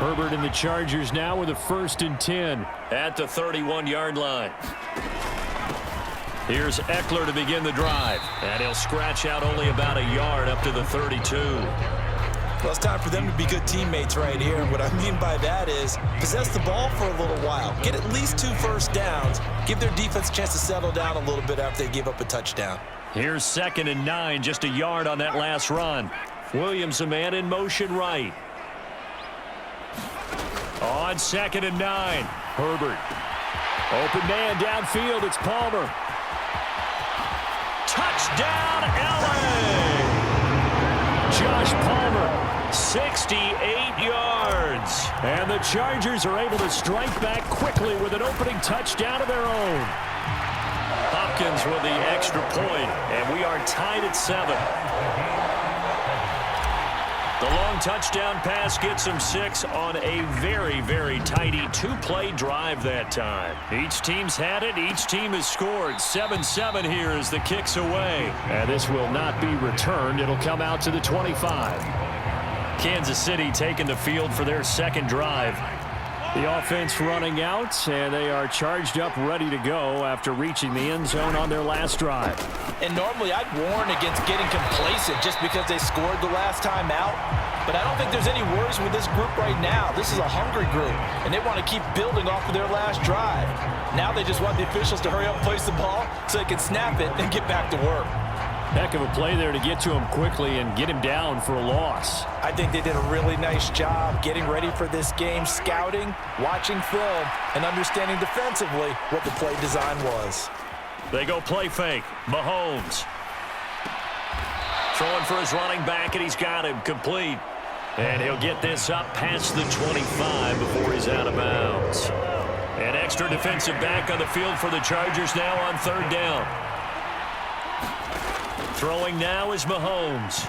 Herbert and the Chargers now with a 1st and 10 at the 31-yard line. Here's Eckler to begin the drive, and he'll scratch out only about a yard up to the 32. Well, it's time for them to be good teammates right here. And what I mean by that is possess the ball for a little while. Get at least 2 first downs. Give their defense a chance to settle down a little bit after they give up a touchdown. Here's 2nd and 9, just a yard on that last run. Williams, a man in motion right. On 2nd and 9, Herbert. Open man downfield, it's Palmer. Touchdown, LA! Josh Palmer, 68 yards. And the Chargers are able to strike back quickly with an opening touchdown of their own. Hopkins with the extra point, and we are tied at 7. The long touchdown pass gets him 6 on a very, very tidy 2-play drive that time. Each team's had it. Each team has scored. 7-7 here as the kick's away. And this will not be returned. It'll come out to the 25. Kansas City taking the field for their second drive. The offense running out, and they are charged up, ready to go after reaching the end zone on their last drive. And normally I'd warn against getting complacent just because they scored the last time out. But I don't think there's any worries with this group right now. This is a hungry group, and they want to keep building off of their last drive. Now they just want the officials to hurry up and place the ball so they can snap it and get back to work. Heck of a play there to get to him quickly and get him down for a loss. I think they did a really nice job getting ready for this game, scouting, watching film, and understanding defensively what the play design was. They go play fake. Mahomes. Throwing for his running back, and he's got him complete. And he'll get this up past the 25 before he's out of bounds. An extra defensive back on the field for the Chargers now on 3rd down. Throwing now is Mahomes.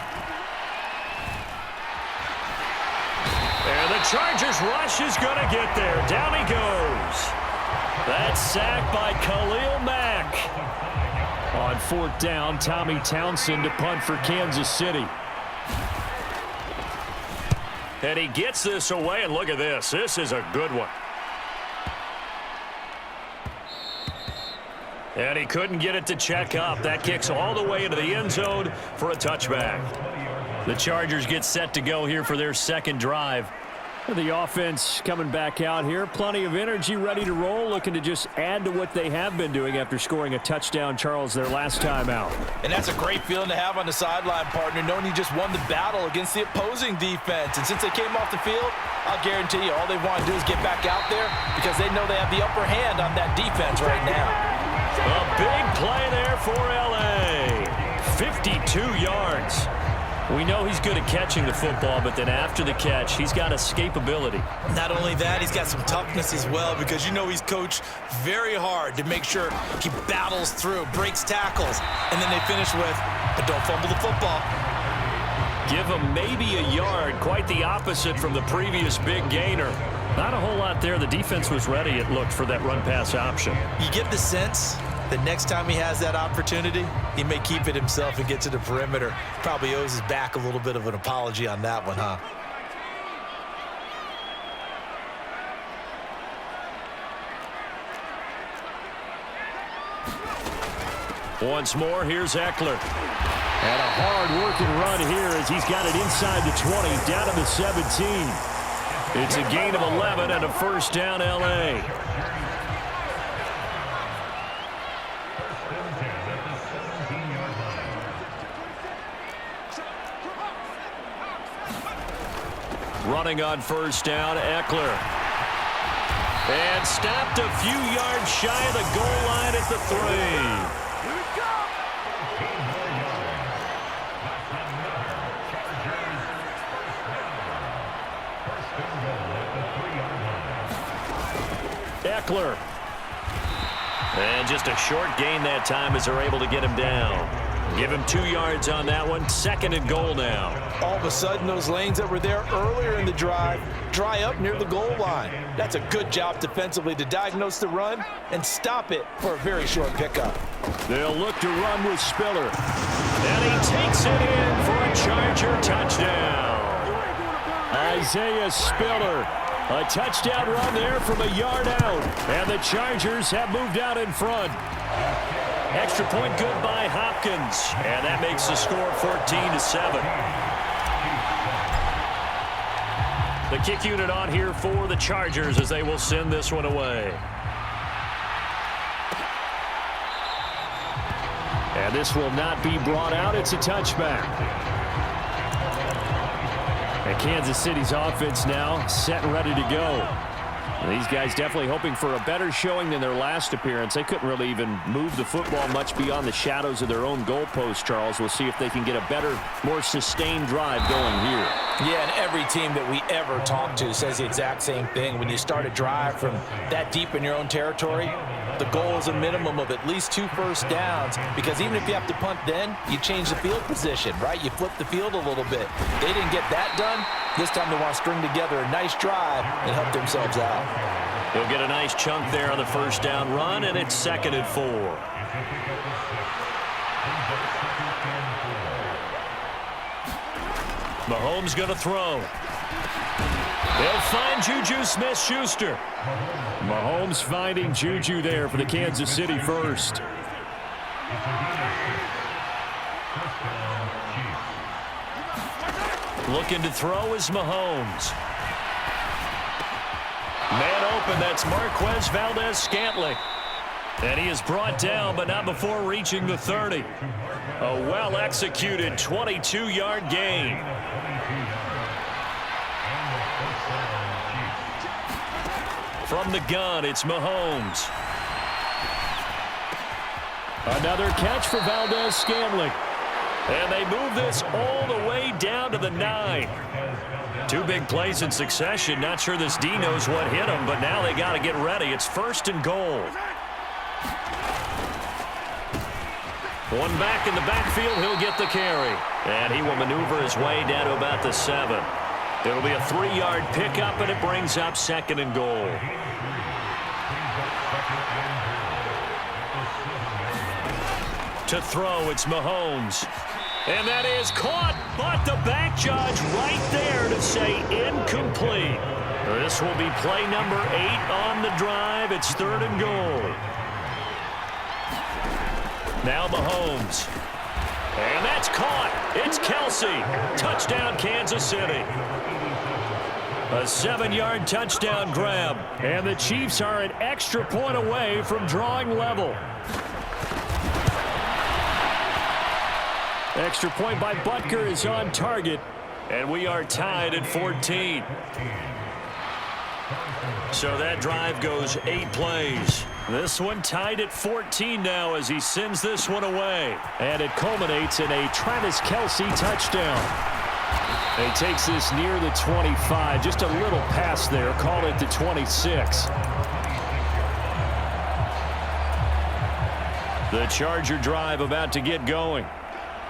And the Chargers rush is going to get there. Down he goes. That's sacked by Khalil Mack. On 4th down, Tommy Townsend to punt for Kansas City. And he gets this away, and look at this. This is a good one. And he couldn't get it to check up. That kicks all the way into the end zone for a touchback. The Chargers get set to go here for their second drive. The offense coming back out here. Plenty of energy, ready to roll, looking to just add to what they have been doing after scoring a touchdown, Charles, their last time out. And that's a great feeling to have on the sideline, partner, knowing you just won the battle against the opposing defense. And since they came off the field, I'll guarantee you all they want to do is get back out there because they know they have the upper hand on that defense right now. A big play there for L.A. 52 yards. We know he's good at catching the football, but then after the catch, he's got escapability. Not only that, he's got some toughness as well because you know he's coached very hard to make sure he battles through, breaks tackles, and then they finish with, but don't fumble the football. Give him maybe a yard, quite the opposite from the previous big gainer. Not a whole lot there. The defense was ready, it looked, for that run-pass option. You get the sense that next time he has that opportunity, he may keep it himself and get to the perimeter. Probably owes his back a little bit of an apology on that one, huh? Once more, here's Eckler. And a hard-working run here as he's got it inside the 20, down to the 17. It's a gain of 11 and a 1st down, L.A. Running on 1st down, Eckler. And stopped a few yards shy of the goal line at the 3. Eckler. And just a short gain that time as they're able to get him down. Give him 2 yards on that one. 2nd and goal now. All of a sudden, those lanes that were there earlier in the drive dry up near the goal line. That's a good job defensively to diagnose the run and stop it for a very short pickup. They'll look to run with Spiller. And he takes it in for a Charger touchdown. Isaiah Spiller A touchdown run there from a yard out. And the Chargers have moved out in front. Extra point good by Hopkins. And that makes the score 14-7. The kick unit on here for the Chargers as they will send this one away. And this will not be brought out. It's a touchback. And Kansas City's offense now set and ready to go. And these guys definitely hoping for a better showing than their last appearance. They couldn't really even move the football much beyond the shadows of their own goalpost, Charles. We'll see if they can get a better, more sustained drive going here. Yeah, and every team that we ever talk to says the exact same thing. When you start a drive from that deep in your own territory, the goal is a minimum of at least 2 first downs, because even if you have to punt then, you change the field position, right? You flip the field a little bit. They didn't get that done. This time they want to string together a nice drive and help themselves out. He'll get a nice chunk there on the first down run, and it's 2nd and 4. Mahomes going to throw. They'll find Juju Smith-Schuster. Mahomes finding Juju there for the Kansas City first. Looking to throw is Mahomes. Man open, that's Marquez Valdez-Scantling. And he is brought down, but not before reaching the 30. A well-executed 22-yard gain. From the gun, it's Mahomes. Another catch for Valdez-Scantling. And they move this all the way down to the 9. 2 big plays in succession. Not sure this D knows what hit him, but now they got to get ready. It's 1st and goal. One back in the backfield. He'll get the carry. And he will maneuver his way down to about the 7. It'll be a 3-yard pickup, and it brings up 2nd and goal. To throw, it's Mahomes. And that is caught, but the back judge right there to say incomplete. This will be play number 8 on the drive. It's 3rd and goal. Now Mahomes. And that's caught. It's Kelsey. Touchdown, Kansas City. A 7-yard touchdown grab. And the Chiefs are an extra point away from drawing level. Extra point by Butker is on target. And we are tied at 14. So that drive goes 8 plays. This one tied at 14 now as he sends this one away. And it culminates in a Travis Kelce touchdown. And he takes this near the 25. Just a little pass there. Call it the 26. The Charger drive about to get going.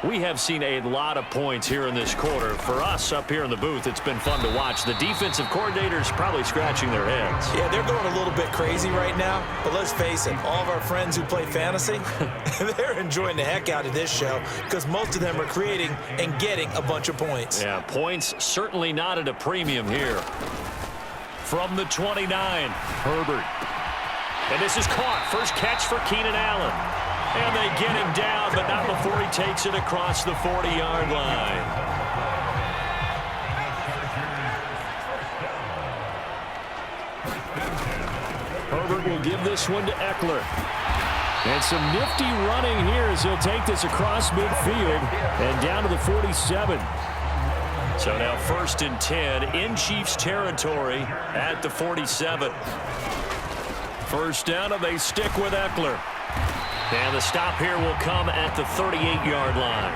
We have seen a lot of points here in this quarter. For us up here in the booth, it's been fun to watch. The defensive coordinators probably scratching their heads. Yeah, they're going a little bit crazy right now. But let's face it, all of our friends who play fantasy, they're enjoying the heck out of this show because most of them are creating and getting a bunch of points. Yeah, points certainly not at a premium here. From the 29, Herbert. And this is caught. First catch for Keenan Allen. And they get him down, but not before he takes it across the 40-yard line. Herbert will give this one to Eckler. And some nifty running here as he'll take this across midfield and down to the 47. So now 1st and 10 in Chiefs territory at the 47. First down, and they stick with Eckler. And the stop here will come at the 38-yard line.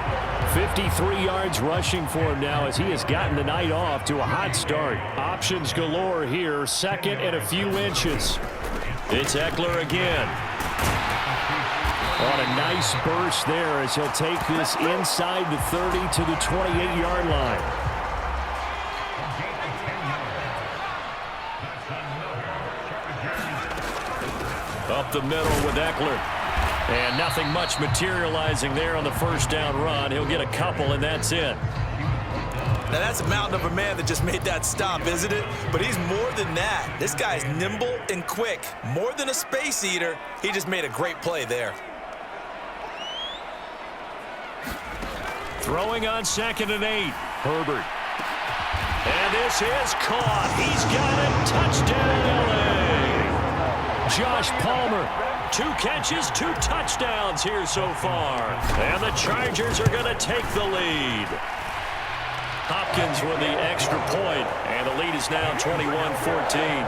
53 yards rushing for him now as he has gotten the night off to a hot start. Options galore here. 2nd and a few inches. It's Eckler again. On a nice burst there as he'll take this inside the 30 to the 28-yard line. Up the middle with Eckler. And nothing much materializing there on the first down run. He'll get a couple, and that's it. Now, that's a mountain of a man that just made that stop, isn't it? But he's more than that. This guy's nimble and quick. More than a space eater, he just made a great play there. Throwing on 2nd and 8. Herbert. And this is caught. He's got it. Touchdown, L.A. Josh Palmer. 2 catches, 2 touchdowns here so far. And the Chargers are going to take the lead. Hopkins with the extra point, and the lead is now 21-14.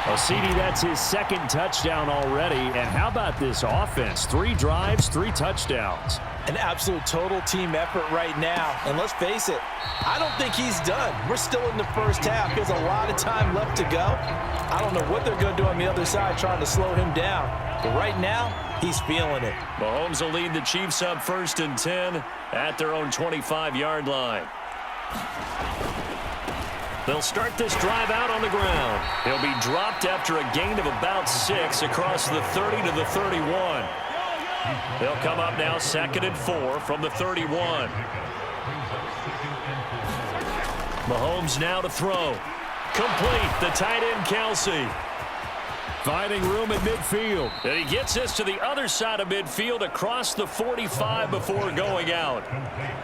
Well, CD, that's his 2nd touchdown already. And how about this offense? 3 drives, 3 touchdowns. An absolute total team effort right now. And let's face it, I don't think he's done. We're still in the first half. There's a lot of time left to go. I don't know what they're going to do on the other side trying to slow him down. But right now, he's feeling it. Mahomes will lead the Chiefs up 1st and 10 at their own 25-yard line. They'll start this drive out on the ground. He'll be dropped after a gain of about 6 across the 30 to the 31. They'll come up now 2nd and 4 from the 31. Mahomes now to throw. Complete. The tight end, Kelsey. Finding room at midfield. And he gets this to the other side of midfield across the 45 before going out.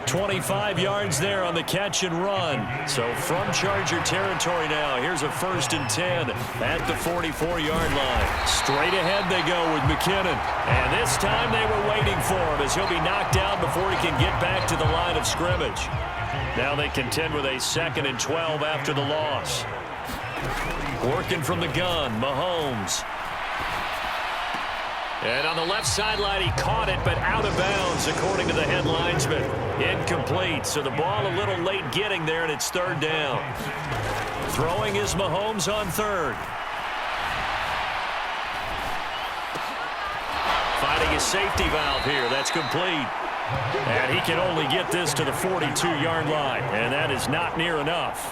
25 yards there on the catch and run. So from Charger territory now, here's a 1st and 10 at the 44-yard line. Straight ahead they go with McKinnon. And this time they were waiting for him as he'll be knocked down before he can get back to the line of scrimmage. Now they contend with a 2nd and 12 after the loss. Working from the gun, Mahomes. And on the left sideline, he caught it, but out of bounds, according to the head linesman. Incomplete, so the ball a little late getting there, and it's 3rd down. Throwing is Mahomes on 3rd. Finding a safety valve here. That's complete. And he can only get this to the 42-yard line, and that is not near enough.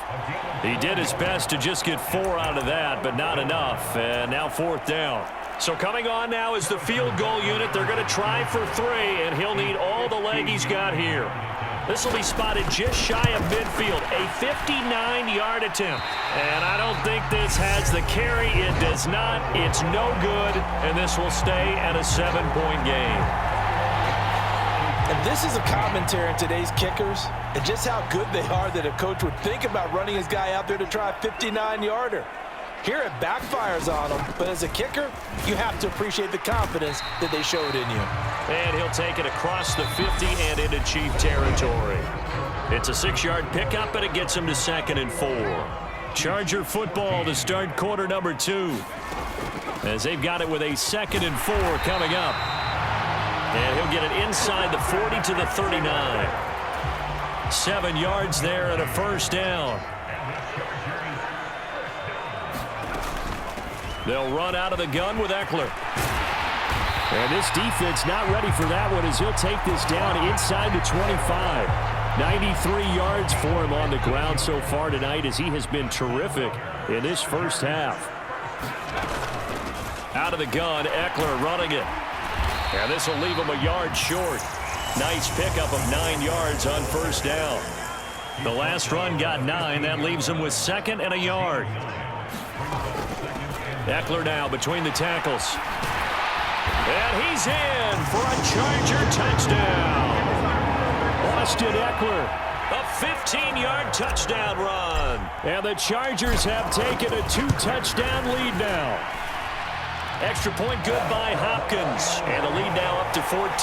He did his best to just get 4 out of that, but not enough. And now 4th down. So coming on now is the field goal unit. They're going to try for 3, and he'll need all the leg he's got here. This will be spotted just shy of midfield, a 59-yard attempt. And I don't think this has the carry. It does not. It's no good, and this will stay at a 7-point game. And this is a commentary on today's kickers and just how good they are that a coach would think about running his guy out there to try a 59-yarder. Here it backfires on him, but as a kicker, you have to appreciate the confidence that they showed in you. And he'll take it across the 50 and into Chief territory. It's a 6-yard pickup, and it gets him to 2nd and 4. Charger football to start quarter number 2. As they've got it with a 2nd and 4 coming up. And he'll get it inside the 40 to the 39. 7 yards there and a 1st down. They'll run out of the gun with Eckler. And this defense not ready for that one as he'll take this down inside the 25. 93 yards for him on the ground so far tonight as he has been terrific in this first half. Out of the gun, Eckler running it. And this will leave him a yard short. Nice pickup of 9 yards on 1st down. The last run got 9. That leaves him with 2nd and a yard. Eckler now between the tackles. And he's in for a Charger touchdown. Austin Eckler, a 15-yard touchdown run. And the Chargers have taken a 2-touchdown lead now. Extra point good by Hopkins. And the lead now up to 14.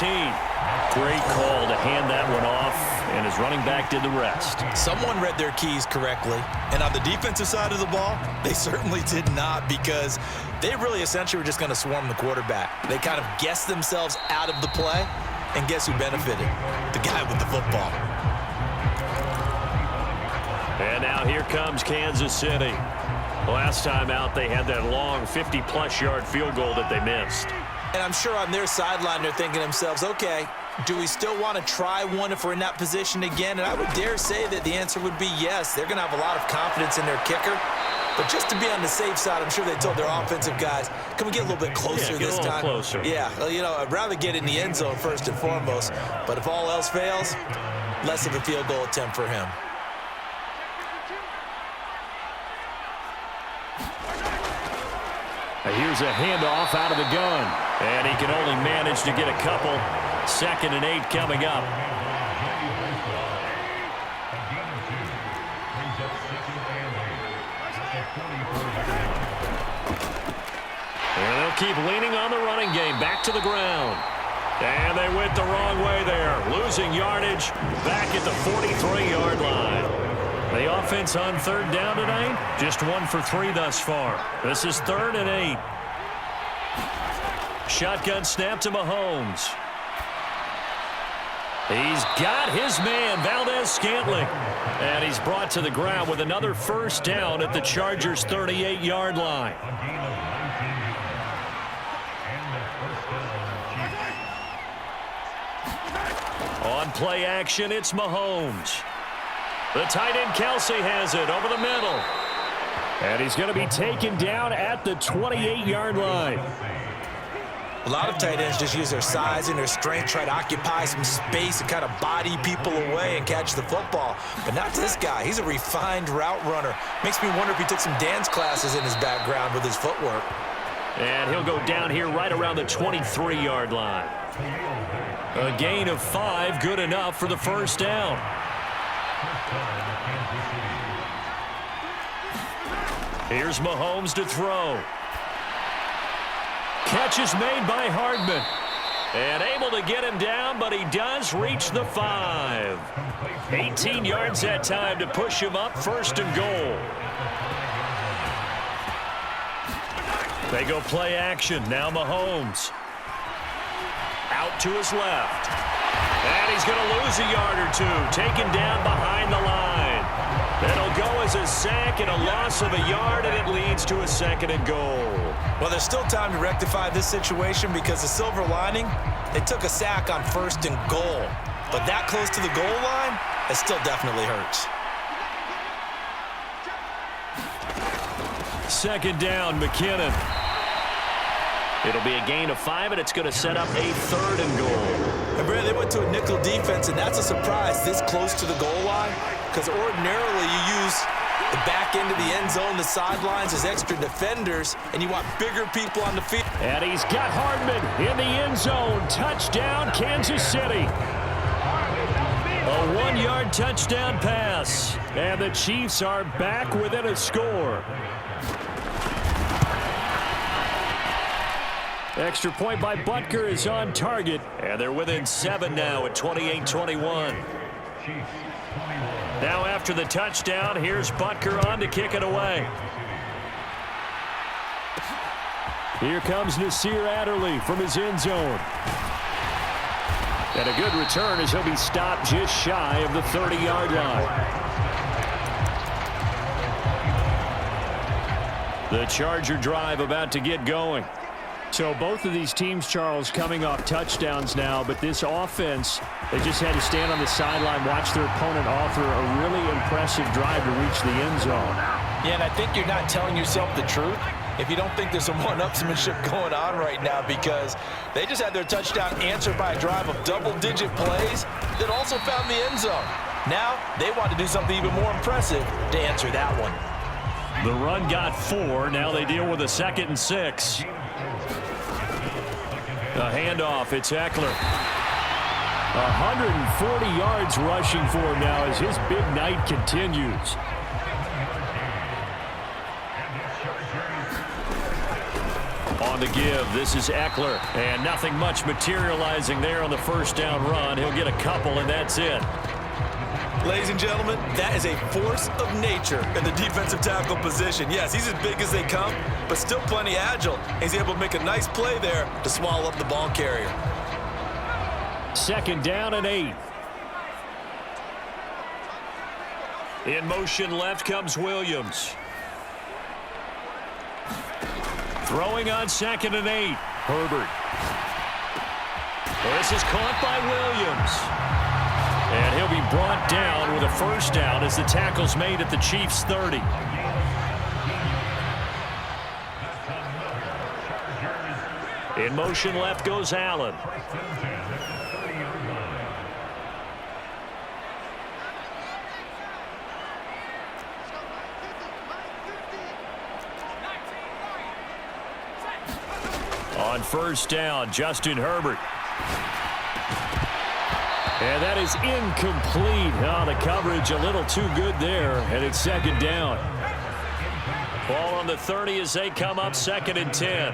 Great call to hand that one off, and his running back did the rest. Someone read their keys correctly, and on the defensive side of the ball, they certainly did not, because they really essentially were just going to swarm the quarterback. They kind of guessed themselves out of the play, and guess who benefited? The guy with the football. And now here comes Kansas City. Last time out, they had that long 50-plus yard field goal that they missed. And I'm sure on their sideline, they're thinking to themselves, okay, do we still want to try one if we're in that position again? And I would dare say that the answer would be yes. They're going to have a lot of confidence in their kicker. But just to be on the safe side, I'm sure they told their offensive guys, can we get a little bit closer this time? Closer. Yeah, well, you know, I'd rather get in the end zone first and foremost. But if all else fails, less of a field goal attempt for him. Here's a handoff out of the gun. And he can only manage to get a couple. 2nd and 8 coming up. And they'll keep leaning on the running game. Back to the ground. And they went the wrong way there. Losing yardage back at the 43-yard line. The offense on 3rd down tonight, just 1 for 3 thus far. This is 3rd and 8. Shotgun snap to Mahomes. He's got his man, Valdez-Scantling. And he's brought to the ground with another 1st down at the Chargers' 38-yard line. On play action, it's Mahomes. The tight end, Kelsey, has it over the middle. And he's going to be taken down at the 28-yard line. A lot of tight ends just use their size and their strength, try to occupy some space and kind of body people away and catch the football. But not this guy. He's a refined route runner. Makes me wonder if he took some dance classes in his background with his footwork. And he'll go down here right around the 23-yard line. A gain of 5, good enough for the 1st down. Here's Mahomes to throw. Catch is made by Hardman. And able to get him down, but he does reach the 5. 18 yards that time to push him up, 1st and goal. They go play action. Now Mahomes. Out to his left. And he's going to lose a yard or 2. Taken down behind the line. It'll go as a sack and a loss of a yard, and it leads to a 2nd and goal. Well, there's still time to rectify this situation because the silver lining, they took a sack on 1st and goal. But that close to the goal line, it still definitely hurts. 2nd down, McKinnon. It'll be a gain of 5, and it's going to set up a 3rd and goal. And Brad, they went to a nickel defense, and that's a surprise this close to the goal line because ordinarily you use the back end of the end zone, the sidelines as extra defenders, and you want bigger people on the field. And he's got Hardman in the end zone. Touchdown, Kansas City. A 1-yard touchdown pass. And the Chiefs are back within a score. Extra point by Butker is on target. And they're within 7 now at 28-21. Now after the touchdown, here's Butker on to kick it away. Here comes Nasir Adderley from his end zone. And a good return as he'll be stopped just shy of the 30-yard line. The Charger drive about to get going. So both of these teams, Charles, coming off touchdowns now, but this offense, they just had to stand on the sideline, watch their opponent offer a really impressive drive to reach the end zone. Yeah, and I think you're not telling yourself the truth if you don't think there's some one-upsmanship going on right now because they just had their touchdown answered by a drive of double-digit plays that also found the end zone. Now they want to do something even more impressive to answer that one. The run got 4. Now they deal with a 2nd and 6. A handoff, it's Eckler. 140 yards rushing for him now as his big night continues. On the give, this is Eckler. And nothing much materializing there on the 1st down run. He'll get a couple, and that's it. Ladies and gentlemen, that is a force of nature in the defensive tackle position. Yes, he's as big as they come, but still plenty agile. He's able to make a nice play there to swallow up the ball carrier. 2nd down and 8. In motion left comes Williams. Throwing on 2nd and 8. Herbert. This is caught by Williams. And he'll be brought down with a 1st down as the tackle's made at the Chiefs' 30. In motion left goes Allen. On first down, Justin Herbert. And that is incomplete. Oh, the coverage a little too good there, and it's second down. Ball on the 30 as they come up, 2nd and 10.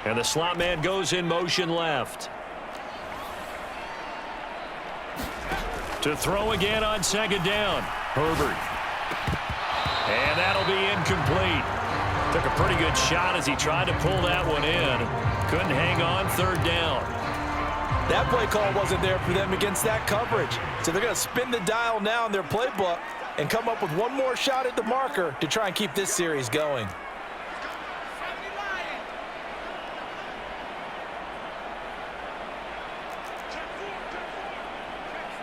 And the slot man goes in motion left. To throw again on 2nd down. Herbert. And that'll be incomplete. Took a pretty good shot as he tried to pull that one in. Couldn't hang on, 3rd down. That play call wasn't there for them against that coverage. So they're going to spin the dial now in their playbook and come up with one more shot at the marker to try and keep this series going.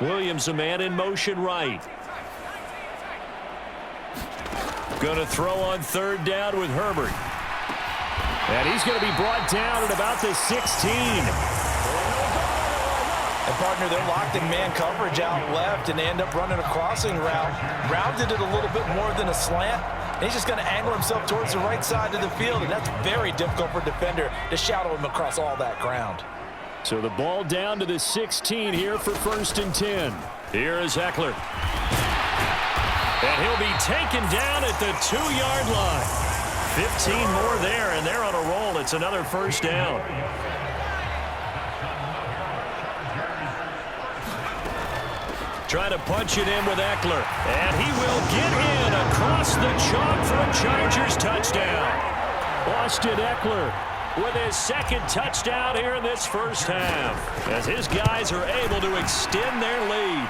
Williams, a man in motion right. Going to throw on 3rd down with Herbert. And he's going to be brought down at about the 16. And partner, they're locked in man coverage out left, and they end up running a crossing route. Rounded it a little bit more than a slant. And he's just going to angle himself towards the right side of the field, and that's very difficult for a defender to shadow him across all that ground. So the ball down to the 16 here for 1st and 10. Here is Eckler. And he'll be taken down at the 2-yard line. 15 more there, and they're on a roll. It's another 1st down. Trying to punch it in with Eckler. And he will get in across the chalk for a Chargers touchdown. Austin Eckler with his 2nd touchdown here in this first half, as his guys are able to extend their lead.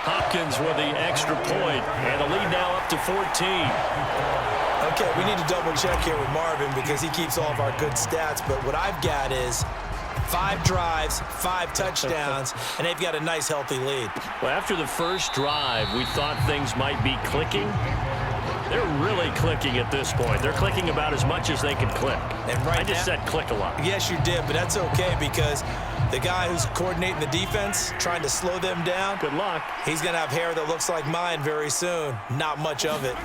Hopkins with the extra point, and the lead now up to 14. Okay, we need to double check here with Marvin because he keeps all of our good stats, but what I've got is 5 drives, 5 touchdowns, and they've got a nice, healthy lead. Well, after the first drive, we thought things might be clicking. They're really clicking at this point. They're clicking about as much as they can click. And right I just said click a lot. Yes, you did, but that's okay because the guy who's coordinating the defense, trying to slow them down, Good luck. he's going to have hair that looks like mine very soon. Not much of it.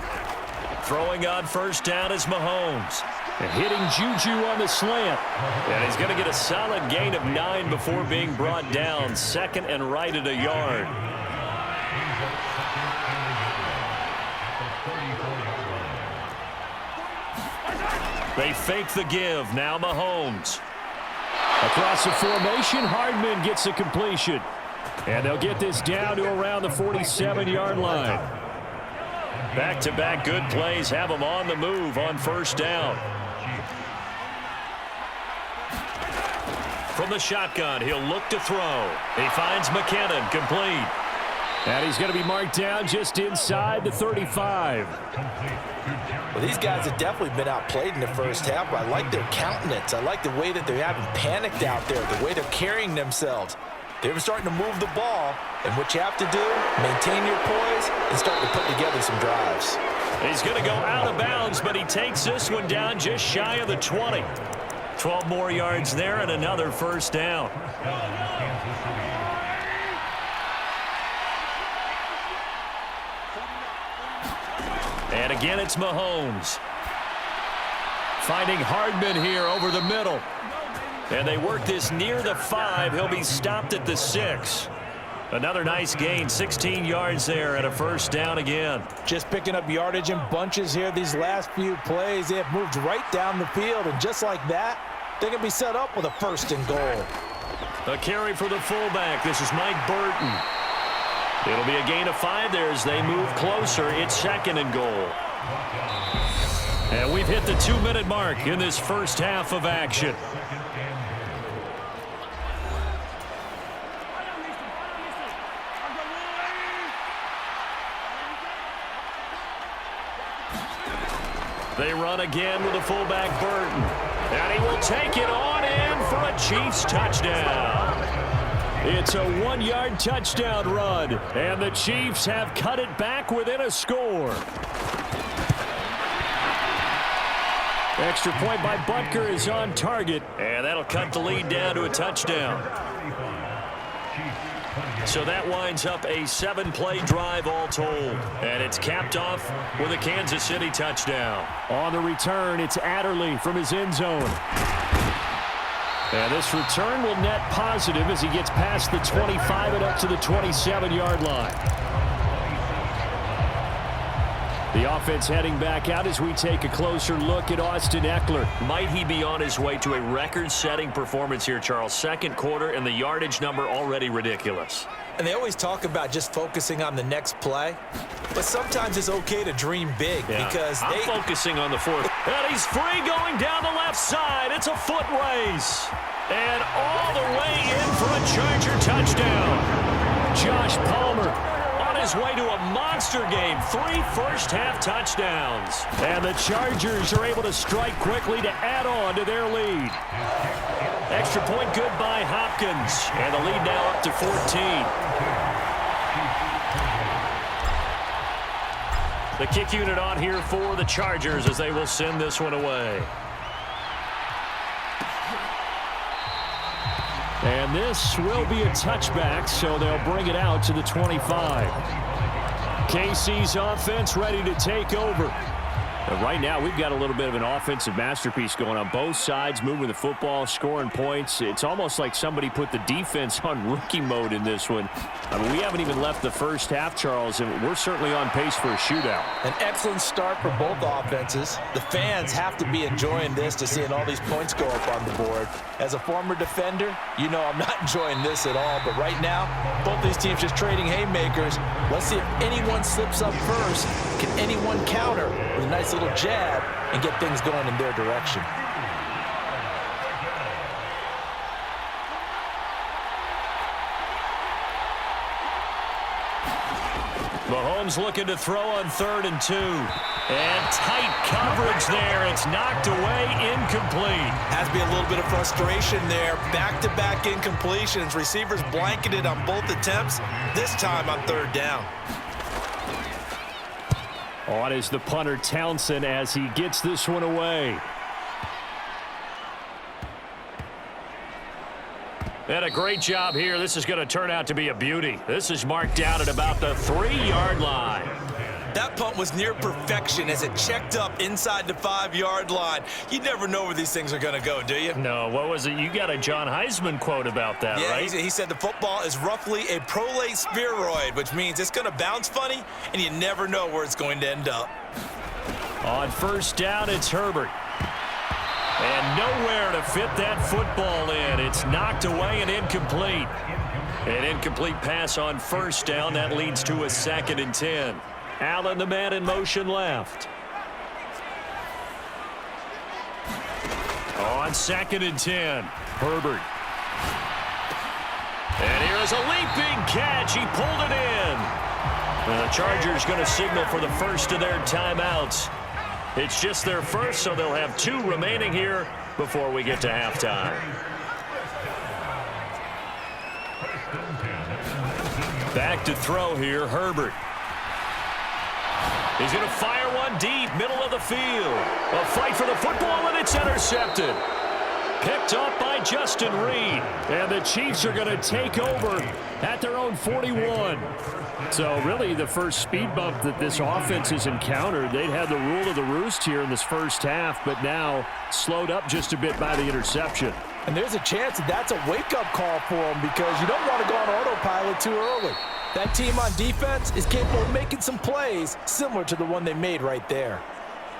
Throwing on first down is Mahomes. And hitting Juju on the slant. And he's going to get a solid gain of 9 before being brought down. 2nd and right at a yard. They fake the give. Now Mahomes. Across the formation, Hardman gets a completion. And they'll get this down to around the 47-yard line. Back-to-back good plays have them on the move on first down. From the shotgun, he'll look to throw. He finds McKinnon, complete. And he's going to be marked down just inside the 35. Well, these guys have definitely been outplayed in the first half, but I like their countenance. I like the way that they haven't panicked out there, the way they're carrying themselves. They're starting to move the ball, and what you have to do, maintain your poise and start to put together some drives. He's going to go out of bounds, but he takes this one down just shy of the 20. 12 more yards there and another first down. And again, it's Mahomes. Finding Hardman here over the middle. And they work this near the 5. He'll be stopped at the 6. Another nice gain, 16 yards there and a first down again. Just picking up yardage in bunches here these last few plays. They have moved right down the field, and just like that, they can be set up with a 1st and goal. A carry for the fullback. This is Mike Burton. It'll be a gain of 5 there as they move closer. It's 2nd and goal. And we've hit the 2-minute mark in this first half of action. They run again with the fullback Burton. And he will take it on in for a Chiefs touchdown. It's a 1-yard touchdown run, and the Chiefs have cut it back within a score. Extra point by Butker is on target, and that'll cut the lead down to a touchdown. So that winds up a 7-play drive all told. And it's capped off with a Kansas City touchdown. On the return, it's Adderley from his end zone. And this return will net positive as he gets past the 25 and up to the 27-yard line. The offense heading back out as we take a closer look at Austin Eckler. Might he be on his way to a record-setting performance here, Charles? Second quarter, and the yardage number already ridiculous. And they always talk about just focusing on the next play. But sometimes it's okay to dream big because I'm focusing on the fourth. And he's free going down the left side. It's a foot race. And all the way in for a Charger touchdown. Josh Palmer on his way to a monster game. 3 first-half touchdowns. And the Chargers are able to strike quickly to add on to their lead. Extra point good by Hopkins. And the lead now up to 14. The kick unit on here for the Chargers as they will send this one away. And this will be a touchback, so they'll bring it out to the 25. KC's offense ready to take over. And right now, we've got a little bit of an offensive masterpiece going on both sides, moving the football, scoring points. It's almost like somebody put the defense on rookie mode in this one. I mean, we haven't even left the first half, Charles, and we're certainly on pace for a shootout. An excellent start for both offenses. The fans have to be enjoying this to seeing all these points go up on the board. As a former defender, you know I'm not enjoying this at all. But right now, both these teams just trading haymakers. Let's see if anyone slips up first. Can anyone counter with a nice little jab and get things going in their direction? Mahomes looking to throw on 3rd and 2. And tight coverage there. It's knocked away, incomplete. Has to be a little bit of frustration there. Back-to-back incompletions. Receivers blanketed on both attempts. This time on 3rd down. On is the punter Townsend as he gets this one away. And a great job here. This is going to turn out to be a beauty. This is marked down at about the 3-yard line. That punt was near perfection as it checked up inside the 5-yard line. You never know where these things are going to go, do you? No, what was it? You got a John Heisman quote about that, right? He said the football is roughly a prolate spheroid, which means it's going to bounce funny, and you never know where it's going to end up. On 1st down, it's Herbert. And nowhere to fit that football in. It's knocked away and incomplete. An incomplete pass on 1st down. That leads to a 2nd and 10. Allen, the man in motion left. On 2nd and 10, Herbert. And here's a leaping catch. He pulled it in. And the Chargers going to signal for the first of their timeouts. It's just their first, so they'll have 2 remaining here before we get to halftime. Back to throw here, Herbert. He's going to fire one deep, middle of the field. A fight for the football, and it's intercepted. Picked up by Justin Reed. And the Chiefs are going to take over at their own 41. So really the first speed bump that this offense has encountered. They'd had the rule of the roost here in this first half, but now slowed up just a bit by the interception. And there's a chance that that's a wake-up call for them because you don't want to go on autopilot too early. That team on defense is capable of making some plays similar to the one they made right there.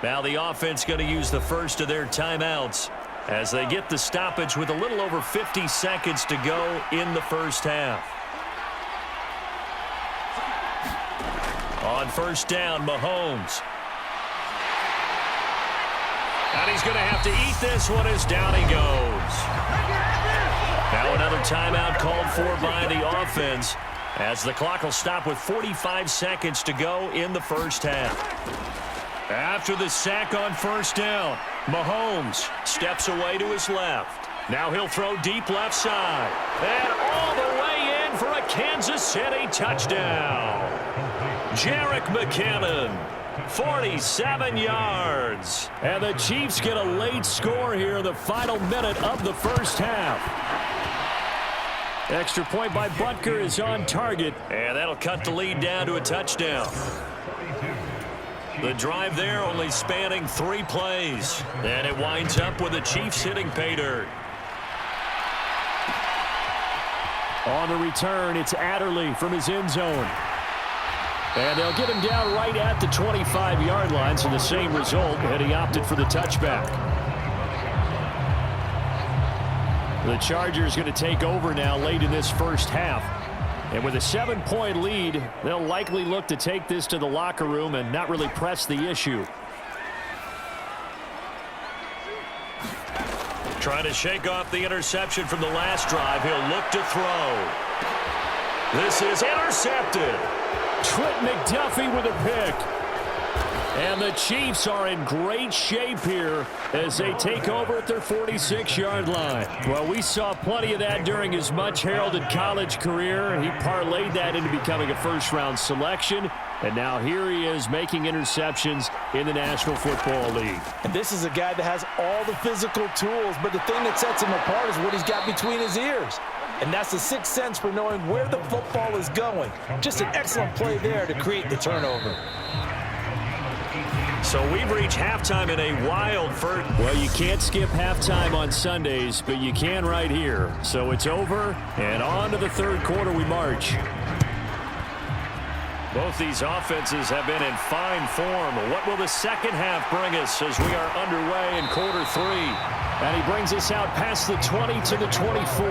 Now the offense going to use the first of their timeouts as they get the stoppage with a little over 50 seconds to go in the first half. On 1st down, Mahomes. And he's going to have to eat this one as down he goes. Now another timeout called for by the offense as the clock will stop with 45 seconds to go in the first half. After the sack on 1st down, Mahomes steps away to his left. Now he'll throw deep left side. And all the way in for a Kansas City touchdown. Jerick McKinnon, 47 yards. And the Chiefs get a late score here in the final minute of the first half. Extra point by Butker is on target. And that'll cut the lead down to a touchdown. The drive there only spanning 3 plays. And it winds up with the Chiefs hitting pay dirt. On the return, it's Adderley from his end zone. And they'll get him down right at the 25-yard line, so the same result, and he opted for the touchback. The Chargers going to take over now late in this first half. And with a 7-point lead, they'll likely look to take this to the locker room and not really press the issue. Trying to shake off the interception from the last drive. He'll look to throw. This is intercepted. Trent McDuffie with a pick. And the Chiefs are in great shape here as they take over at their 46-yard line. Well, we saw plenty of that during his much-heralded college career. He parlayed that into becoming a first-round selection. And now here he is making interceptions in the National Football League. And this is a guy that has all the physical tools, but the thing that sets him apart is what he's got between his ears. And that's the sixth sense for knowing where the football is going. Just an excellent play there to create the turnover. So we've reached halftime in a wild first. Well, you can't skip halftime on Sundays, but you can right here. So it's over, and on to the third quarter we march. Both these offenses have been in fine form. What will the second half bring us as we are underway in quarter 3? And he brings us out past the 20 to the 24.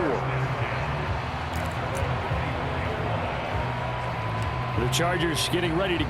The Chargers getting ready to...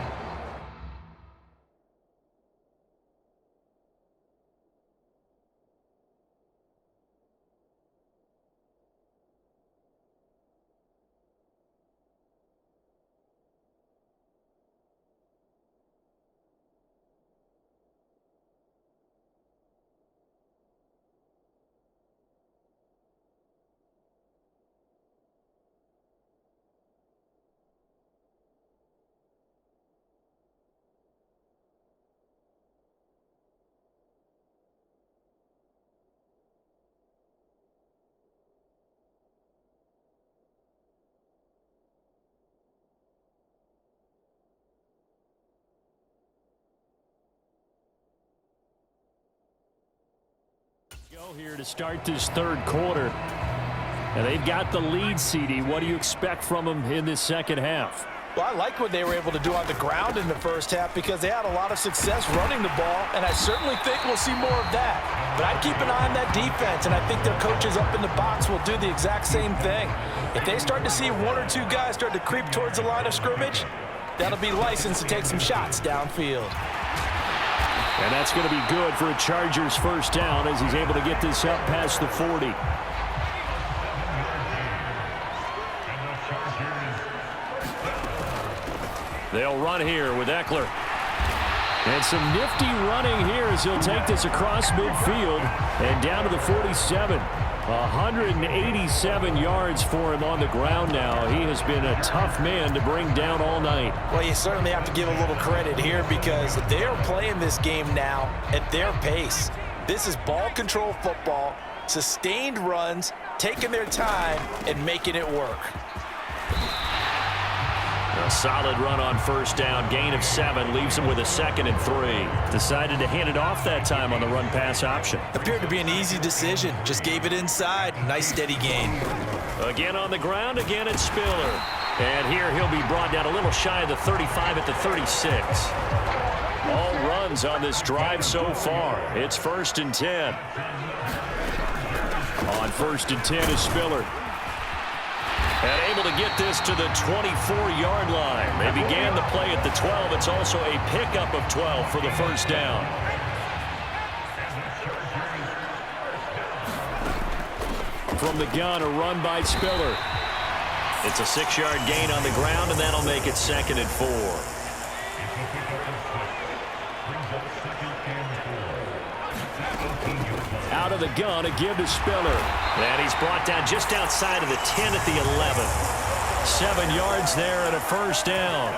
Go here to start this third quarter. And they've got the lead, CD. What do you expect from them in this second half? Well, I like what they were able to do on the ground in the first half because they had a lot of success running the ball, and I certainly think we'll see more of that. But I'd keep an eye on that defense, and I think their coaches up in the box will do the exact same thing. If they start to see 1 or 2 guys start to creep towards the line of scrimmage, that'll be licensed to take some shots downfield. And that's going to be good for a Chargers first down as he's able to get this up past the 40. They'll run here with Eckler. And some nifty running here as he'll take this across midfield and down to the 47. 187 yards for him on the ground now. He has been a tough man to bring down all night. Well, you certainly have to give a little credit here because they're playing this game now at their pace. This is ball control football, sustained runs, taking their time, and making it work. A solid run on first down. Gain of 7 leaves him with a 2nd and 3. Decided to hand it off that time on the run-pass option. Appeared to be an easy decision. Just gave it inside. Nice steady gain. Again on the ground. Again it's Spiller. And here he'll be brought down a little shy of the 35 at the 36. All runs on this drive so far. It's 1st and 10. On 1st and 10 is Spiller. And able to get this to the 24-yard line. They began the play at the 12. It's also a pickup of 12 for the first down. From the gun, a run by Spiller. It's a 6-yard gain on the ground, and that'll make it 2nd and 4. Out of the gun, a give to Spiller. And he's brought down just outside of the 10 at the 11. 7 yards there and a first down.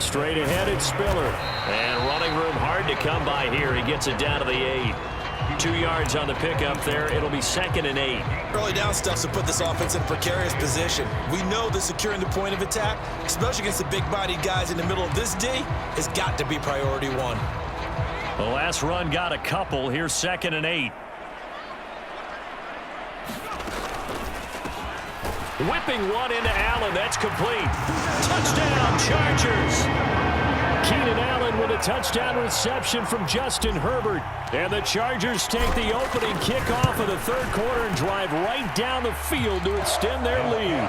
Straight ahead, it's Spiller. And running room hard to come by here. He gets it down to the 8. 2 yards on the pickup there. It'll be 2nd and 8. Early down stuff to put this offense in a precarious position. We know that securing the point of attack, especially against the big-bodied guys in the middle of this D, has got to be priority one. The last run got a couple. Here's 2nd and 8. Whipping one into Allen. That's complete. Touchdown, Chargers. Keenan Allen with a touchdown reception from Justin Herbert. And the Chargers take the opening kickoff of the third quarter and drive right down the field to extend their lead.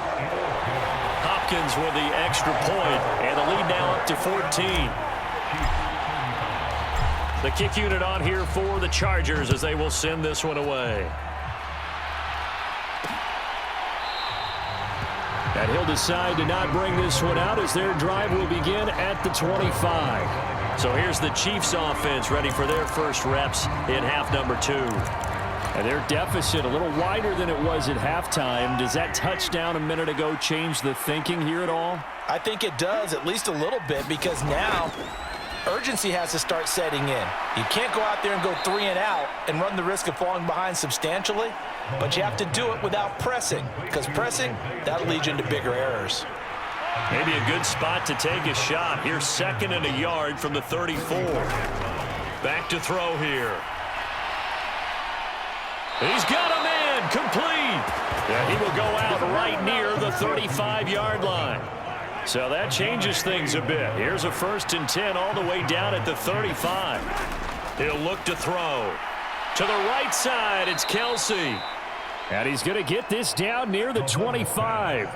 Hopkins with the extra point, and the lead now up to 14. The kick unit on here for the Chargers as they will send this one away. And he'll decide to not bring this one out as their drive will begin at the 25. So here's the Chiefs offense ready for their first reps in half number 2. And their deficit a little wider than it was at halftime. Does that touchdown a minute ago change the thinking here at all? I think it does, at least a little bit, because now urgency has to start setting in. You can't go out there and go 3 and out and run the risk of falling behind substantially, but you have to do it without pressing, because pressing, that'll lead you into bigger errors. Maybe a good spot to take a shot. Here's 2nd and a yard from the 34. Back to throw here. He's got a man complete. Yeah, he will go out right near the 35-yard line. So that changes things a bit. Here's a 1st and 10 all the way down at the 35. He'll look to throw. To the right side, it's Kelsey. And he's going to get this down near the 25.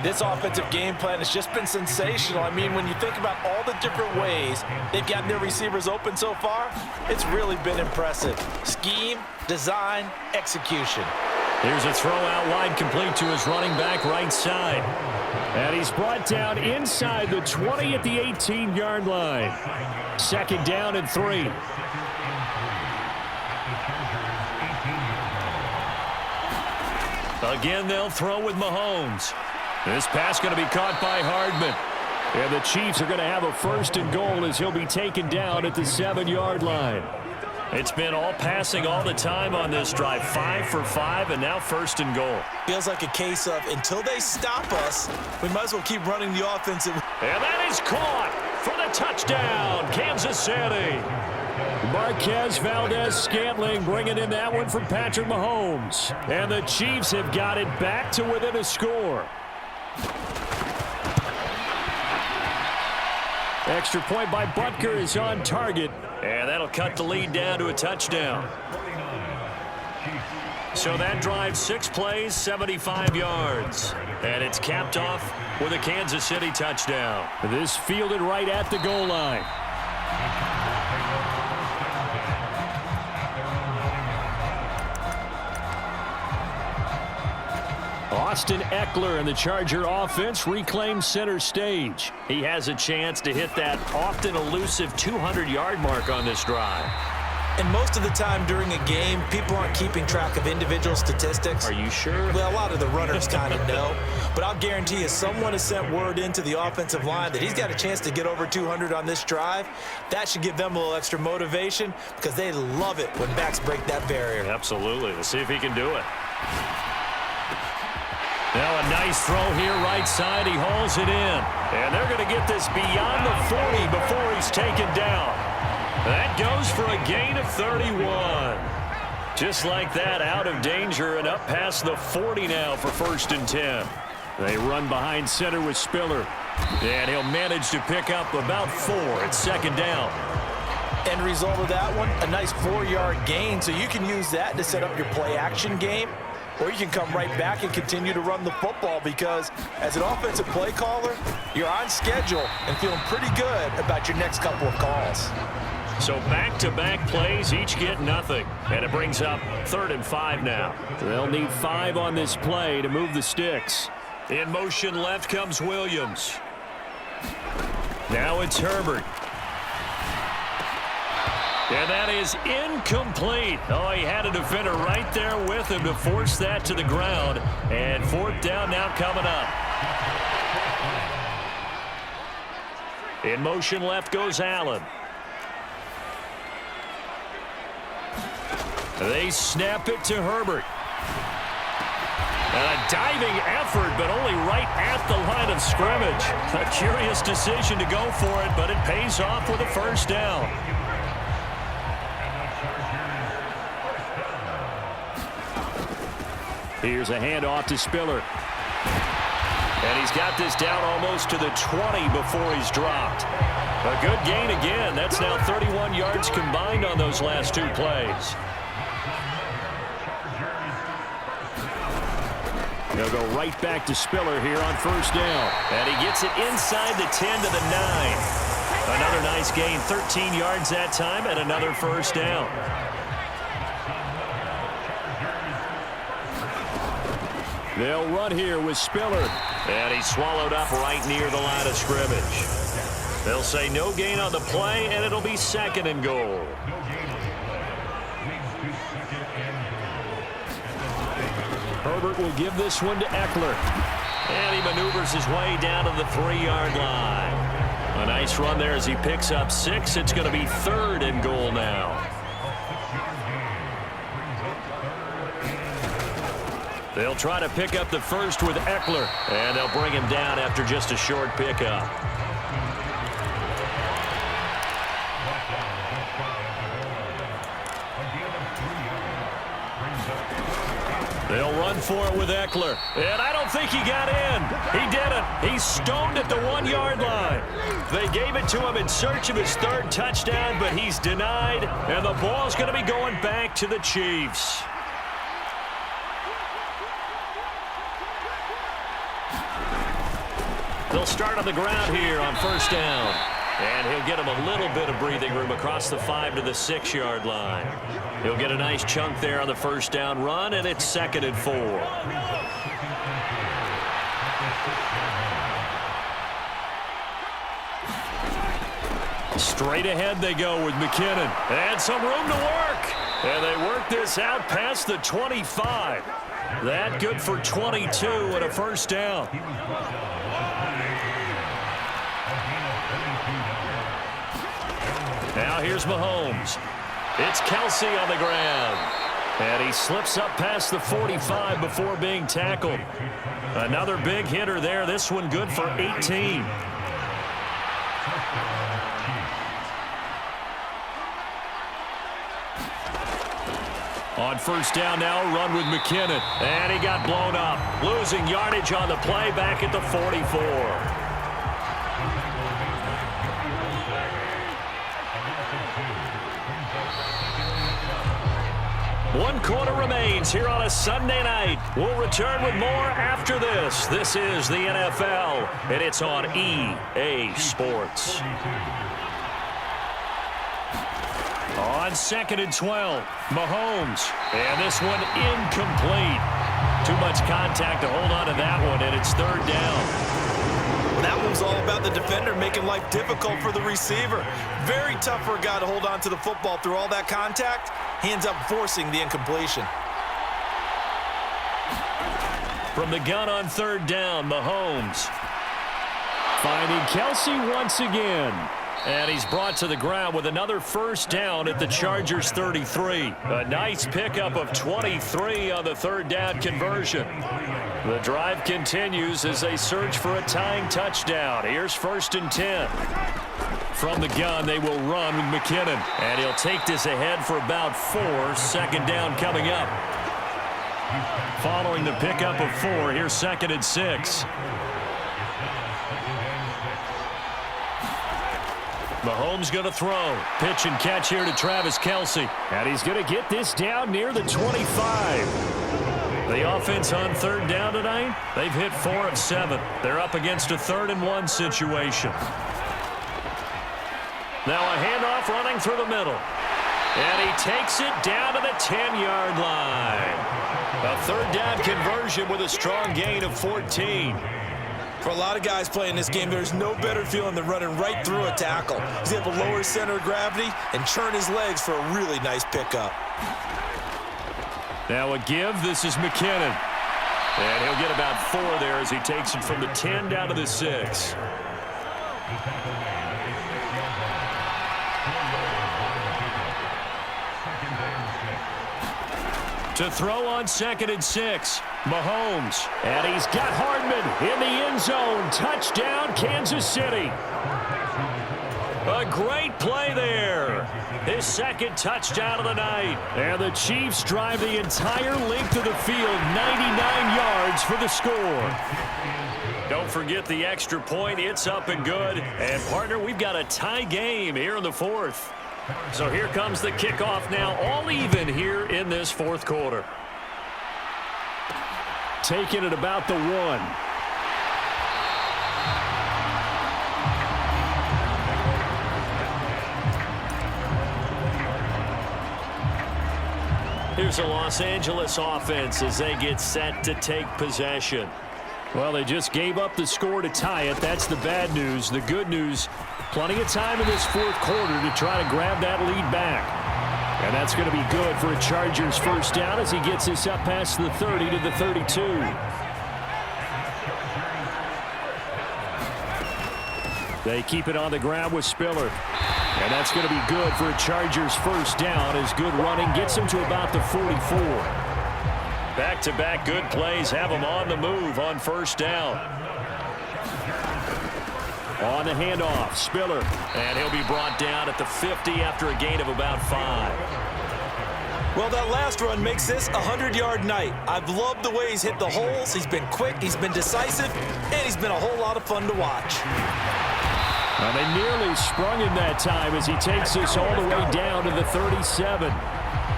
This offensive game plan has just been sensational. I mean, when you think about all the different ways they've gotten their receivers open so far, it's really been impressive. Scheme, design, execution. Here's a throw out wide complete to his running back right side. And he's brought down inside the 20 at the 18-yard line. 2nd down and 3. Again, they'll throw with Mahomes. This pass going to be caught by Hardman. And the Chiefs are going to have a 1st and goal as he'll be taken down at the 7-yard line. It's been all passing all the time on this drive. 5 for 5, and now 1st and goal. Feels like a case of until they stop us, we might as well keep running the offensive. And that is caught for the touchdown, Kansas City. Marquez Valdez-Scantling bringing in that one from Patrick Mahomes. And the Chiefs have got it back to within a score. Extra point by Butker is on target. And that'll cut the lead down to a touchdown. So that drive, 6 plays, 75 yards. And it's capped off with a Kansas City touchdown. This fielded right at the goal line. Austin Eckler and the Charger offense reclaim center stage. He has a chance to hit that often elusive 200-yard mark on this drive. And most of the time during a game, people aren't keeping track of individual statistics. Are you sure? Well, a lot of the runners kind of know. But I'll guarantee you someone has sent word into the offensive line that he's got a chance to get over 200 on this drive. That should give them a little extra motivation because they love it when backs break that barrier. Absolutely. Let's see if he can do it. Now a nice throw here right side. He hauls it in. And they're going to get this beyond the 40 before he's taken down. That goes for a gain of 31. Just like that, out of danger and up past the 40 now for 1st and 10. They run behind center with Spiller. And he'll manage to pick up about 4 at 2nd down. End result of that one, a nice 4-yard gain. So you can use that to set up your play-action game. Or you can come right back and continue to run the football because as an offensive play caller, you're on schedule and feeling pretty good about your next couple of calls. So back-to-back plays, each get nothing. And it brings up 3rd and 5 now. They'll need 5 on this play to move the sticks. In motion left comes Williams. Now it's Herbert. And that is incomplete. Oh, he had a defender right there with him to force that to the ground. And 4th down now coming up. In motion left goes Allen. They snap it to Herbert. And a diving effort, but only right at the line of scrimmage. A curious decision to go for it, but it pays off with a first down. Here's a handoff to Spiller. And he's got this down almost to the 20 before he's dropped. A good gain again. That's now 31 yards combined on those last two plays. They'll go right back to Spiller here on first down. And he gets it inside the 10 to the 9. Another nice gain, 13 yards that time, and another first down. They'll run here with Spiller. And he's swallowed up right near the line of scrimmage. They'll say no gain on the play, and it'll be second and goal. Herbert will give this one to Eckler. And he maneuvers his way down to the 3-yard line. A nice run there as he picks up 6. It's going to be third and goal now. They'll try to pick up the first with Eckler. And they'll bring him down after just a short pickup. They'll run for it with Eckler. And I don't think he got in. He didn't. He's stoned at the 1-yard line. They gave it to him in search of his third touchdown, but he's denied. And the ball's going to be going back to the Chiefs. They'll start on the ground here on first down. And he'll get him a little bit of breathing room across the 5 to the 6-yard line. He'll get a nice chunk there on the first down run, and it's second and 4. Straight ahead they go with McKinnon. And some room to work. And they work this out past the 25. That good for 22 and a first down. Now here's Mahomes. It's Kelsey on the ground. And he slips up past the 45 before being tackled. Another big hitter there. This one good for 18. On first down now, run with McKinnon. And he got blown up. Losing yardage on the play back at the 44. One quarter remains here on a Sunday night. We'll return with more after this. This is the NFL, and it's on EA Sports. On second and 12, Mahomes. And this one incomplete. Too much contact to hold on to that one, and it's third down. Well, that one's all about the defender making life difficult for the receiver. Very tough for a guy to hold on to the football through all that contact. He ends up forcing the incompletion. From the gun on third down, Mahomes. Finding Kelsey once again. And he's brought to the ground with another first down at the Chargers' 33. A nice pickup of 23 on the third down conversion. The drive continues as they search for a tying touchdown. Here's first and 10. From the gun, they will run with McKinnon. And he'll take this ahead for about 4. Second down coming up. Following the pickup of 4, here's second and 6. Mahomes going to throw. Pitch and catch here to Travis Kelsey. And he's going to get this down near the 25. The offense on third down tonight, they've hit 4 of 7. They're up against a 3rd and 1 situation. Now a handoff running through the middle. And he takes it down to the 10-yard line. A third down conversion with a strong gain of 14. For a lot of guys playing this game, there's no better feeling than running right through a tackle. He's able to lower his center of gravity and churn his legs for a really nice pickup. Now a give. This is McKinnon. And he'll get about 4 there as he takes it from the 10 down to the 6. To throw on 2nd and 6, Mahomes. And he's got Hardman in the end zone. Touchdown, Kansas City. A great play there. His 2nd touchdown of the night. And the Chiefs drive the entire length of the field, 99 yards for the score. Don't forget the extra point. It's up and good. And, partner, we've got a tie game here in the 4th. So here comes the kickoff now, all even here in this 4th quarter. Taking it about the 1. Here's a Los Angeles offense as they get set to take possession. Well, they just gave up the score to tie it. That's the bad news. The good news, plenty of time in this 4th quarter to try to grab that lead back. And that's going to be good for a Chargers first down as he gets this up past the 30 to the 32. They keep it on the ground with Spiller. And that's going to be good for a Chargers first down as good running gets him to about the 44. Back-to-back good plays have him on the move on first down. On the handoff, Spiller. And he'll be brought down at the 50 after a gain of about 5. Well, that last run makes this a 100-yard night. I've loved the way he's hit the holes. He's been quick, he's been decisive, and he's been a whole lot of fun to watch. Well, they nearly sprung him that time as he takes this all the way down to the 37.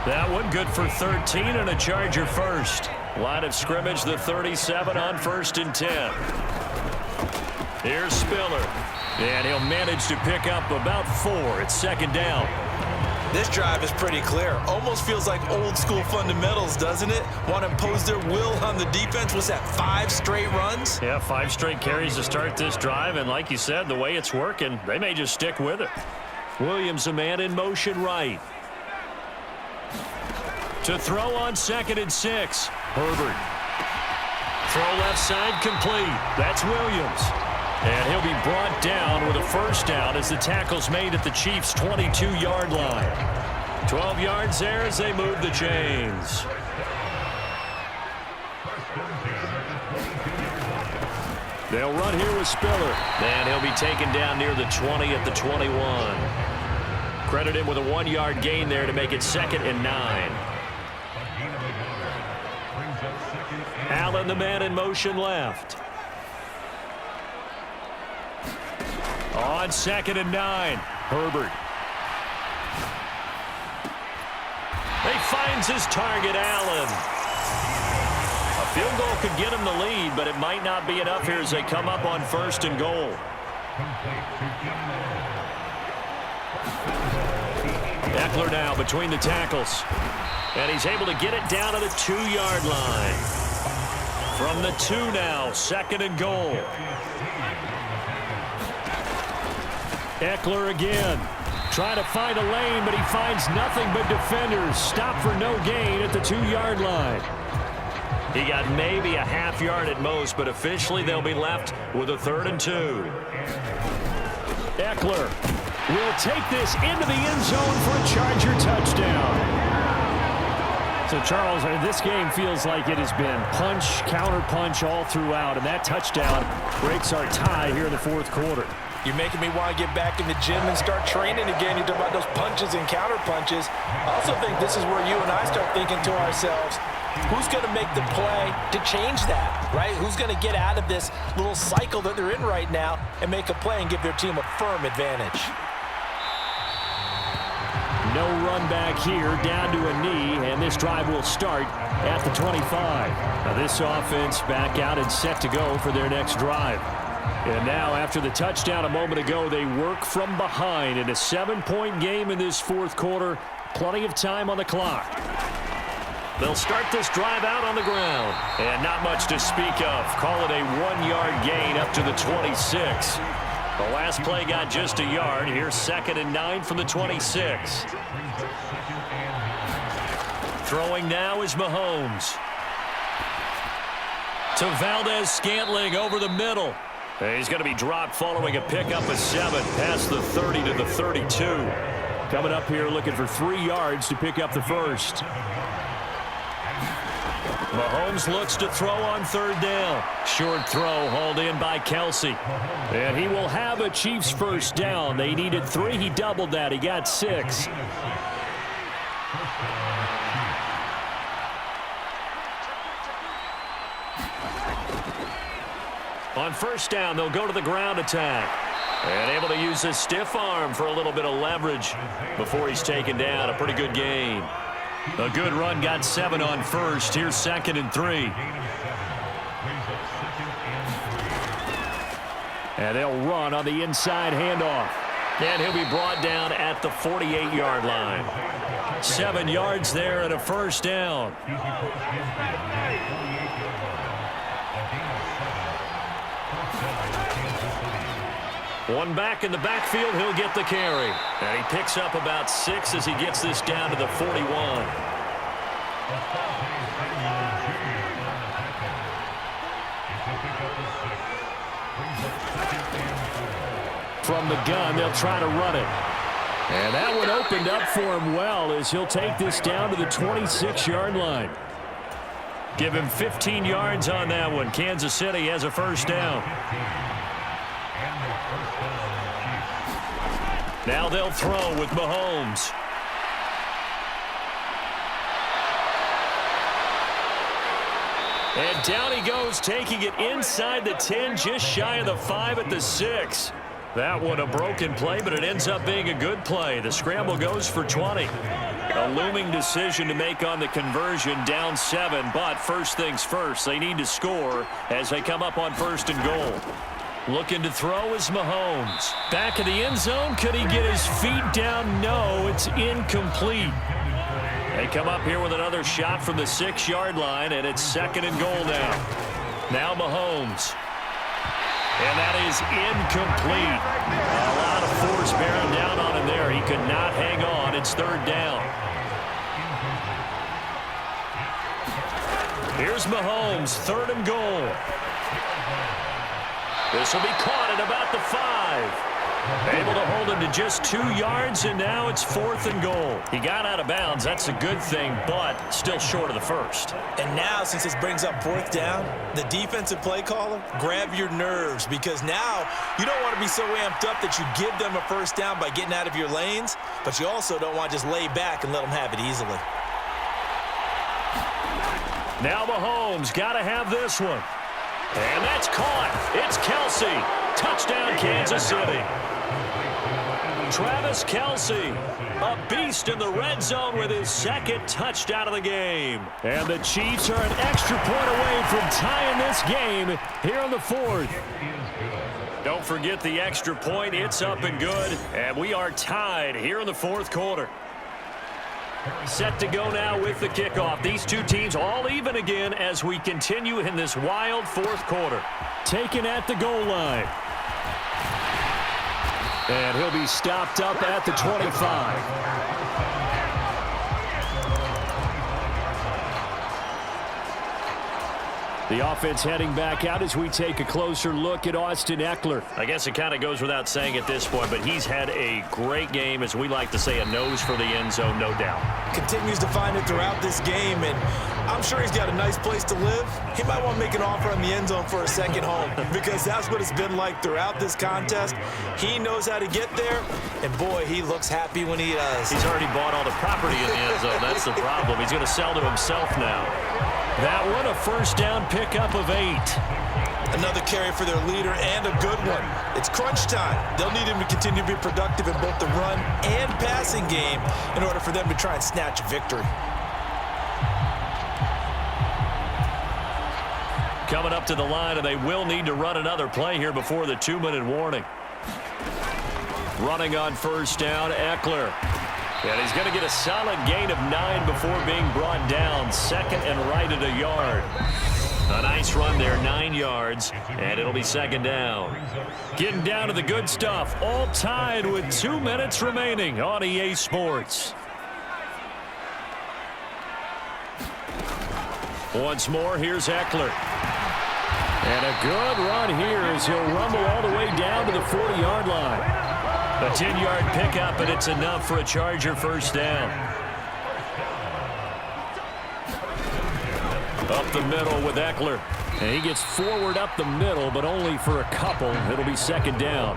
That one good for 13 and a Charger first. Line of scrimmage, the 37 on 1st and 10. Here's Spiller. And he'll manage to pick up about 4 at 2nd down. This drive is pretty clear. Almost feels like old school fundamentals, doesn't it? Want to impose their will on the defense. Was that 5 straight runs? Yeah, 5 straight carries to start this drive. And like you said, the way it's working, they may just stick with it. Williams, a man in motion right. To throw on 2nd and 6. Herbert. Throw left side complete. That's Williams. And he'll be brought down with a first down as the tackle's made at the Chiefs' 22-yard line. 12 yards there as they move the chains. They'll run here with Spiller. And he'll be taken down near the 20 at the 21. Credit him with a 1-yard gain there to make it 2nd and 9. Allen, the man in motion left. On 2nd and 9, Herbert. He finds his target, Allen. A field goal could get him the lead, but it might not be enough here as they come up on 1st and goal. Eckler now between the tackles. And he's able to get it down to the 2-yard line. From the 2 now, 2nd and goal. Eckler again. Trying to find a lane, but he finds nothing but defenders. Stop for no gain at the 2-yard line. He got maybe a half yard at most, but officially they'll be left with a 3rd and 2. Eckler will take this into the end zone for a Charger touchdown. So, Charles, this game feels like it has been punch, counter-punch all throughout, and that touchdown breaks our tie here in the 4th quarter. You're making me want to get back in the gym and start training again. You talk about those punches and counter-punches. I also think this is where you and I start thinking to ourselves, who's going to make the play to change that, right? Who's going to get out of this little cycle that they're in right now and make a play and give their team a firm advantage? No run back here, down to a knee, and this drive will start at the 25. Now this offense back out and set to go for their next drive. And now after the touchdown a moment ago, they work from behind in a 7-point game in this 4th quarter. Plenty of time on the clock. They'll start this drive out on the ground. And not much to speak of. Call it a 1-yard gain up to the 26. The last play got just a yard. Here's 2nd and 9 from the 26. Throwing now is Mahomes. To Valdez-Scantling over the middle. He's going to be dropped following a pickup of 7 past the 30 to the 32. Coming up here looking for 3 yards to pick up the first. Mahomes looks to throw on third down. Short throw hauled in by Kelsey. And he will have a Chiefs first down. They needed 3. He doubled that. He got 6. On first down, they'll go to the ground attack. And able to use his stiff arm for a little bit of leverage before he's taken down. A pretty good gain. A good run, got 7 on first. Here's 2nd and 3. And they'll run on the inside handoff. And he'll be brought down at the 48-yard line. 7 yards there and a first down. One back in the backfield, he'll get the carry. And he picks up about 6 as he gets this down to the 41. From the gun, they'll try to run it. And that one opened up for him well as he'll take this down to the 26-yard line. Give him 15 yards on that one. Kansas City has a first down. Now they'll throw with Mahomes. And down he goes, taking it inside the 10, just shy of the 5 at the 6. That one a broken play, but it ends up being a good play. The scramble goes for 20. A looming decision to make on the conversion, down 7. But first things first, they need to score as they come up on first and goal. Looking to throw is Mahomes. Back of the end zone. Could he get his feet down? No, it's incomplete. They come up here with another shot from the 6-yard line, and it's 2nd and goal now. Now Mahomes. And that is incomplete. A lot of force bearing down on him there. He could not hang on. It's 3rd down. Here's Mahomes, 3rd and goal. This will be caught at about the 5. Able to hold him to just 2 yards, and now it's 4th and goal. He got out of bounds. That's a good thing, but still short of the first. And now, since this brings up 4th down, the defensive play caller, grab your nerves, because now you don't want to be so amped up that you give them a first down by getting out of your lanes, but you also don't want to just lay back and let them have it easily. Now Mahomes got to have this one. And that's caught. It's Kelsey. Touchdown, Kansas City. Travis Kelsey, a beast in the red zone with his 2nd touchdown of the game. And the Chiefs are an extra point away from tying this game here in the 4th. Don't forget the extra point. It's up and good. And we are tied here in the 4th quarter. Set to go now with the kickoff. These two teams all even again as we continue in this wild 4th quarter. Taken at the goal line. And he'll be stopped up at the 25. The offense heading back out as we take a closer look at Austin Ekeler. I guess it kind of goes without saying at this point, but he's had a great game, as we like to say, a nose for the end zone, no doubt. Continues to find it throughout this game, and I'm sure he's got a nice place to live. He might want to make an offer on the end zone for a second home, because that's what it's been like throughout this contest. He knows how to get there, and boy, he looks happy when he does. He's already bought all the property in the end zone. That's the problem. He's going to sell to himself now. That one, a first down pickup of 8. Another carry for their leader, and a good one. It's crunch time. They'll need him to continue to be productive in both the run and passing game in order for them to try and snatch a victory. Coming up to the line, and they will need to run another play here before the 2-minute warning. Running on first down, Ekeler. And he's going to get a solid gain of 9 before being brought down. 2nd and right at a yard. A nice run there, 9 yards, and it'll be 2nd down. Getting down to the good stuff, all tied with 2 minutes remaining on EA Sports. Once more, here's Ekeler. And a good run here as he'll rumble all the way down to the 40-yard line. A 10-yard pickup, and it's enough for a Charger first down. Up the middle with Eckler. And he gets forward up the middle, but only for a couple. It'll be second down.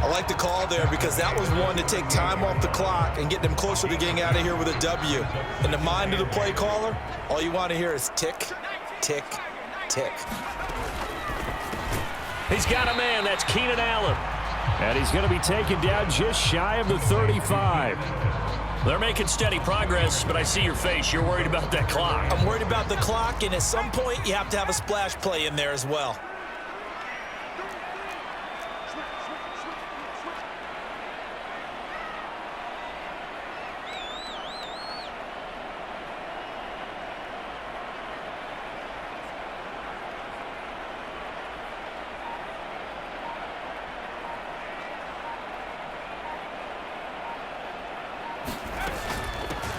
I like the call there because that was one to take time off the clock and get them closer to getting out of here with a W. In the mind of the play caller, all you want to hear is tick, tick, tick. He's got a man. That's Keenan Allen. And he's going to be taken down just shy of the 35. They're making steady progress, but I see your face. You're worried about that clock. I'm worried about the clock, and at some point, you have to have a splash play in there as well.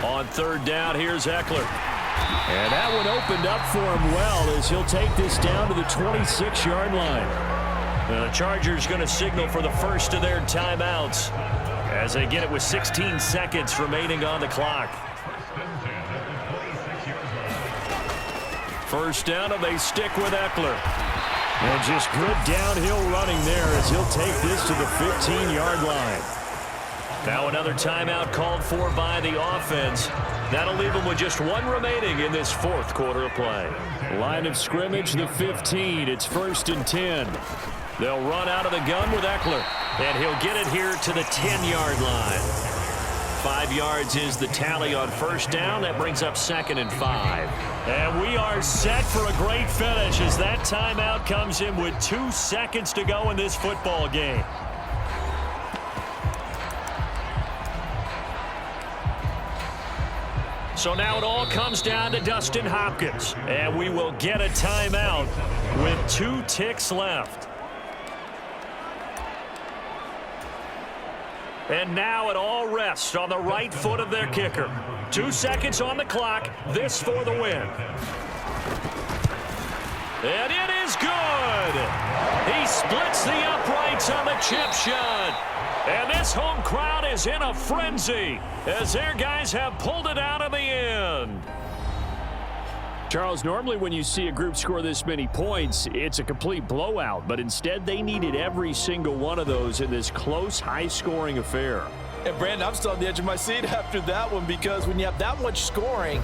On third down, here's Eckler. And that one opened up for him well as he'll take this down to the 26-yard line. The Chargers going to signal for the first of their timeouts as they get it with 16 seconds remaining on the clock. First down, and they stick with Eckler. And just good downhill running there as he'll take this to the 15-yard line. Now another timeout called for by the offense. That'll leave them with just one remaining in this fourth quarter of play. Line of scrimmage, the 15. It's 1st and 10. They'll run out of the gun with Eckler, and he'll get it here to the 10-yard line. 5 yards is the tally on first down. That brings up 2nd and 5. And we are set for a great finish as that timeout comes in with 2 seconds to go in this football game. So now it all comes down to Dustin Hopkins. And we will get a timeout with 2 ticks left. And now it all rests on the right foot of their kicker. 2 seconds on the clock. This for the win. And it is good. He splits the uprights on the chip shot. And this home crowd is in a frenzy as their guys have pulled it out of the end. Charles, normally when you see a group score this many points, it's a complete blowout. But instead, they needed every single one of those in this close, high-scoring affair. And, Brandon, I'm still on the edge of my seat after that one because when you have that much scoring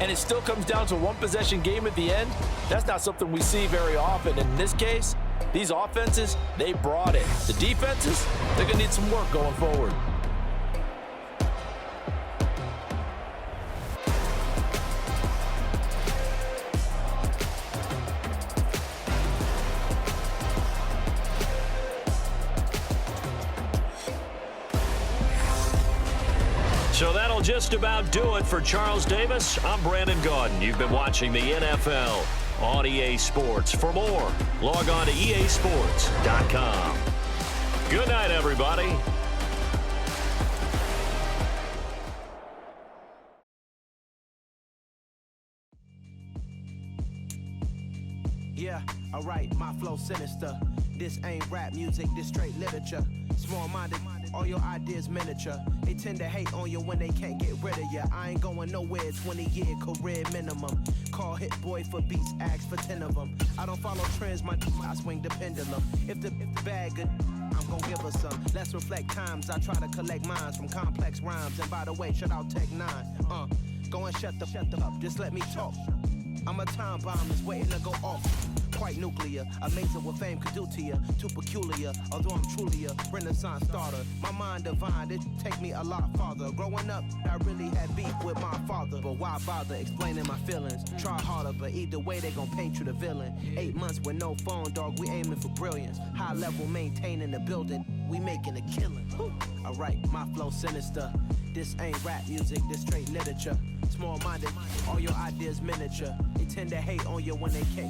and it still comes down to a one-possession game at the end, that's not something we see very often. In this case, these offenses, they brought it. The defenses, they're going to need some work going forward. So that'll just about do it for Charles Davis. I'm Brandon Gaudin. You've been watching the NFL on EA Sports. For more, log on to easports.com. Good night, everybody. Yeah, alright, my flow sinister. This ain't rap music, this straight literature. Small-minded, all your ideas miniature. They tend to hate on you when they can't get rid of you. I ain't going nowhere, 20-year career minimum. Call Hit Boy for beats, ask for 10 of them. I don't follow trends, I swing the pendulum. If the bag good, I'm gon' give her some. Let's reflect times, I try to collect minds from complex rhymes. And by the way, shout out Tech 9. Go and shut the up, just let me talk. I'm a time bomb that's waiting to go off. Quite nuclear, amazing what fame could do to you. Too peculiar, although I'm truly a renaissance starter. My mind divine, it take me a lot farther. Growing up, I really had beef with my father. But why bother explaining my feelings? Try harder, but either way they gon' paint you the villain. 8 months with no phone, dog, we aiming for brilliance. High level maintaining the building, we making a killing. Alright, my flow sinister. This ain't rap music, this straight literature. Small-minded, all your ideas miniature. They tend to hate on you when they can't.